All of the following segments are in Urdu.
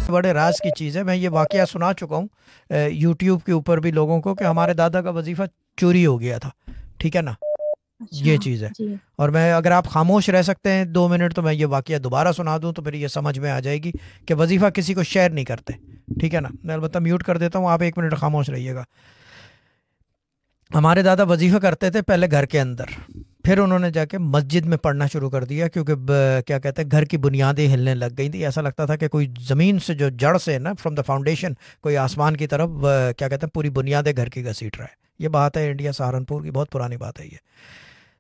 بڑے راز کی چیز ہے. میں یہ واقعہ سنا چکا ہوں یوٹیوب کے اوپر بھی لوگوں کو کہ ہمارے دادا کا وظیفہ چوری ہو گیا تھا. ٹھیک ہے نا, اچھا یہ چیز ہے. جی. اور میں اگر آپ خاموش رہ سکتے ہیں 2 منٹ تو میں یہ واقعہ دوبارہ سنا دوں تو پھر یہ سمجھ میں آ جائے گی کہ وظیفہ کسی کو شیئر نہیں کرتے. ٹھیک ہے نا, میں البتہ میوٹ کر دیتا ہوں, آپ 1 منٹ خاموش رہیے گا. ہمارے دادا وظیفہ کرتے تھے پہلے گھر کے اندر, پھر انہوں نے جا کے مسجد میں پڑھنا شروع کر دیا کیونکہ کیا کہتے ہیں گھر کی بنیادیں ہلنے لگ گئی تھی. ایسا لگتا تھا کہ کوئی زمین سے جو جڑ سے نا فرام دا فاؤنڈیشن کوئی آسمان کی طرف کیا کہتے ہیں پوری بنیادیں گھر کی گھسیٹ رہا ہے. یہ بات ہے انڈیا سہارنپور کی, بہت پرانی بات ہے یہ.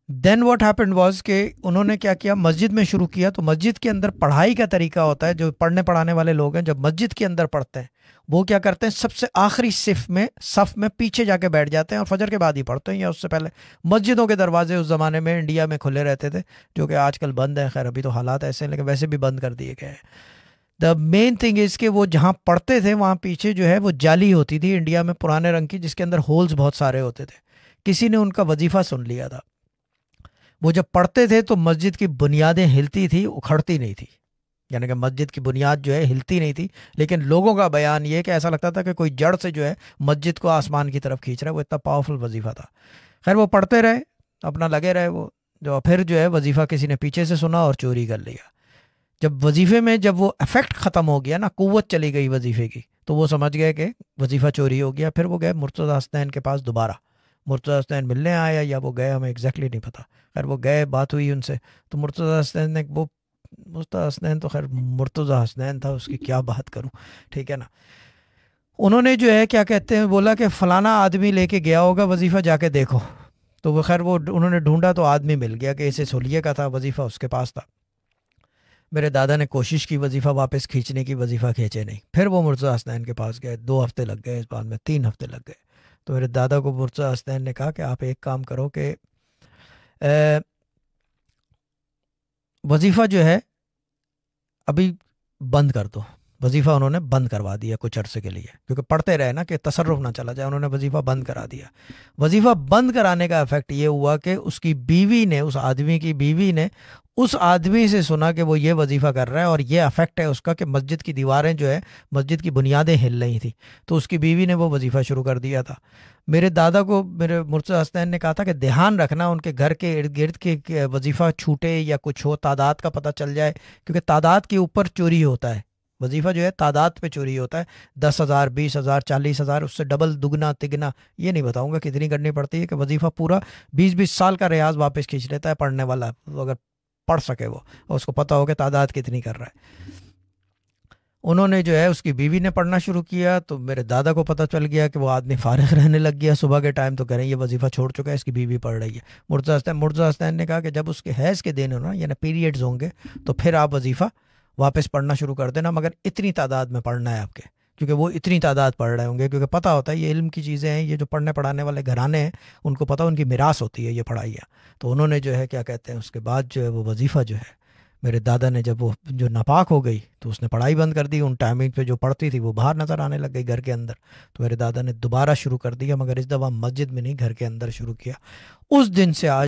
دین واٹ ہیپنڈ واز کہ انہوں نے کیا کیا, مسجد میں شروع کیا. تو مسجد کے اندر پڑھائی کا طریقہ ہوتا ہے, جو پڑھنے پڑھانے والے لوگ ہیں جب مسجد کے اندر پڑھتے ہیں وہ کیا کرتے ہیں سب سے آخری صف میں پیچھے جا کے بیٹھ جاتے ہیں اور فجر کے بعد ہی پڑھتے ہیں یا اس سے پہلے. مسجدوں کے دروازے اس زمانے میں انڈیا میں کھلے رہتے تھے جو کہ آج کل بند ہیں. خیر ابھی تو حالات ایسے ہیں لیکن ویسے بھی بند کر دیے گئے ہیں. دا مین تھنگ از کہ وہ جہاں پڑھتے تھے وہاں پیچھے جو ہے وہ جالی ہوتی تھی انڈیا میں پرانے رنگ کی, جس کے اندر ہولز بہت سارے ہوتے تھے. کسی نے ان کا وظیفہ سن لیا تھا. وہ جب پڑھتے تھے تو مسجد کی بنیادیں ہلتی تھی, اکھڑتی نہیں تھی. یعنی کہ مسجد کی بنیاد جو ہے ہلتی نہیں تھی, لیکن لوگوں کا بیان یہ کہ ایسا لگتا تھا کہ کوئی جڑ سے جو ہے مسجد کو آسمان کی طرف کھینچ رہا ہے. وہ اتنا پاورفل وظیفہ تھا. خیر وہ پڑھتے رہے, اپنا لگے رہے. وہ جو پھر جو ہے وظیفہ کسی نے پیچھے سے سنا اور چوری کر لیا. جب وظیفے میں جب وہ افیکٹ ختم ہو گیا نا, قوت چلی گئی وظیفے کی, تو وہ سمجھ گئے کہ وظیفہ چوری ہو گیا. پھر وہ گئے مرتضیٰ حسنین کے پاس دوبارہ. مرتضیٰ حسنین ملنے آیا یا وہ گئے ہمیں ایگزیکٹلی نہیں پتہ. خیر وہ گئے, بات ہوئی ان سے, تو مرتضیٰ حسنین نے وہ مرتضیٰ حسنین تو خیر مرتضیٰ حسنین تھا, اس کی کیا بات کروں. ٹھیک ہے نا, انہوں نے جو ہے کیا کہتے ہیں بولا کہ فلانا آدمی لے کے گیا ہوگا وظیفہ, جا کے دیکھو. تو وہ خیر وہ انہوں نے ڈھونڈا تو آدمی مل گیا کہ اسے سولیے کا تھا, وظیفہ اس کے پاس تھا. میرے دادا نے کوشش کی وظیفہ واپس کھینچنے کی, وظیفہ کھینچے نہیں. پھر وہ مرتضیٰ حسنین کے پاس گئے, 2 ہفتے لگ گئے, اس بات میں 3 ہفتے لگ گئے. تو میرے دادا کو مرتضیٰ حسنین نے کہا کہ آپ ایک کام کرو کہ وظیفہ جو ہے ابھی بند کر دو. وظیفہ انہوں نے بند کروا دیا کچھ عرصے کے لیے, کیونکہ پڑھتے رہے نا کہ تصرف نہ چلا جائے. انہوں نے وظیفہ بند کرا دیا. وظیفہ بند کرانے کا افیکٹ یہ ہوا کہ اس کی بیوی نے, اس آدمی کی بیوی نے اس آدمی سے سنا کہ وہ یہ وظیفہ کر رہا ہے اور یہ افیکٹ ہے اس کا کہ مسجد کی دیواریں جو ہے مسجد کی بنیادیں ہل رہی تھیں. تو اس کی بیوی نے وہ وظیفہ شروع کر دیا تھا. میرے دادا کو میرے مرتضیٰ حسنین نے کہا تھا کہ دھیان رکھنا ان کے گھر کے ارد گرد کے وظیفہ چھوٹے یا کچھ ہو, تعداد کا پتہ چل جائے, کیونکہ تعداد کے اوپر چوری ہوتا ہے. وظیفہ جو ہے تعداد پہ چوری ہوتا ہے. 10,000 20,000 40,000 اس سے ڈبل دگنا تگنا یہ نہیں بتاؤں گا کتنی کرنی پڑتی ہے کہ وظیفہ پورا 20 سال کا ریاض واپس کھینچ لیتا ہے پڑھنے والا, اگر پڑھ سکے وہ, اور اس کو پتہ ہو کہ تعداد کتنی کر رہا ہے. انہوں نے جو ہے اس کی بیوی نے پڑھنا شروع کیا. تو میرے دادا کو پتہ چل گیا کہ وہ آدمی فارغ رہنے لگ گیا صبح کے ٹائم, تو کہہ رہے ہیں یہ وظیفہ چھوڑ چکا ہے, اس کی بیوی پڑھ رہی ہے. مرتضیٰ حسنین نے کہا کہ جب اس کے حیض کے دن ہونا یعنی پیریڈز ہوں گے تو پھر آپ وظیفہ واپس پڑھنا شروع کر دینا, مگر اتنی تعداد میں پڑھنا ہے آپ کے, کیونکہ وہ اتنی تعداد پڑھ رہے ہوں گے. کیونکہ پتہ ہوتا ہے یہ علم کی چیزیں ہیں, یہ جو پڑھنے پڑھانے والے گھرانے ہیں ان کو پتہ ان کی میراث ہوتی ہے یہ پڑھائیاں. تو انہوں نے جو ہے کیا کہتے ہیں اس کے بعد جو ہے وہ وظیفہ جو ہے میرے دادا نے جب وہ جو ناپاک ہو گئی تو اس نے پڑھائی بند کر دی. ان ٹائمنگ پہ جو پڑھتی تھی وہ باہر نظر آنے لگ گئی گھر کے اندر. تو میرے دادا نے دوبارہ شروع کر دیا, مگر اس دفعہ مسجد میں نہیں, گھر کے اندر شروع کیا. اس دن سے آج